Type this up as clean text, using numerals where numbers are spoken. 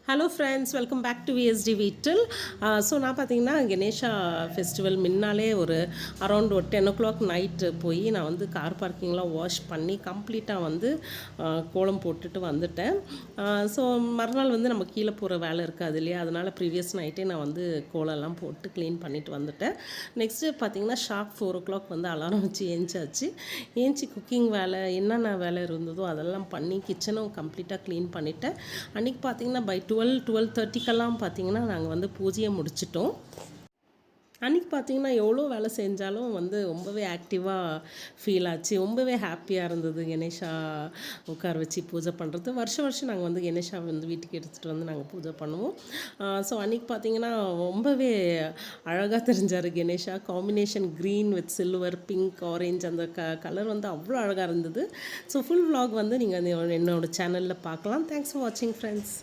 Hello friends, welcome back to VST வீட்டில். So நான் பார்த்தீங்கன்னா கணேஷா ஃபெஸ்டிவல் முன்னாலே ஒரு அரௌண்ட் ஒரு 10 o'clock நைட்டு போய் நான் வந்து கார் பார்க்கிங்லாம் வாஷ் பண்ணி கம்ப்ளீட்டாக வந்து கோலம் போட்டுட்டு வந்துட்டேன். ஸோ மறுநாள் வந்து நம்ம கீழே போகிற வேலை இருக்காது இல்லையா, அதனால் ப்ரீவியஸ் நைட்டே நான் வந்து கோலம்லாம் போட்டு க்ளீன் பண்ணிட்டு வந்துட்டேன். நெக்ஸ்ட்டு பார்த்தீங்கன்னா ஷார்ப் 4 o'clock வந்து அலாரம் வச்சு ஏஞ்சி குக்கிங் வேலை என்னென்ன வேலை இருந்ததோ அதெல்லாம் பண்ணி கிச்சனும் கம்ப்ளீட்டாக க்ளீன் பண்ணிவிட்டேன். அன்றைக்கி பார்த்தீங்கன்னா பை 12:30க்கெல்லாம் பார்த்தீங்கன்னா நாங்கள் வந்து பூஜையை முடிச்சிட்டோம். அன்றைக்கி பார்த்தீங்கன்னா எவ்வளோ வேலை செஞ்சாலும் வந்து ரொம்பவே ஆக்டிவாக ஃபீல் ஆச்சு. ரொம்பவே ஹாப்பியாக இருந்தது கணேஷா உட்கார வச்சு பூஜை பண்ணுறது. வருஷம் நாங்கள் வந்து கணேஷா வந்து வீட்டுக்கு எடுத்துகிட்டு வந்து நாங்கள் பூஜை பண்ணுவோம். ஸோ அன்றைக்கி பார்த்தீங்கன்னா ரொம்பவே அழகாக தெரிஞ்சார் Ganesha. Combination green with silver, pink, orange அந்த கலர் வந்து அவ்வளோ அழகாக இருந்தது. ஸோ ஃபுல் vlog வந்து நீங்கள் என்னோடய சேனலில் பார்க்கலாம். தேங்க்ஸ் ஃபார் வாட்சிங் ஃப்ரெண்ட்ஸ்.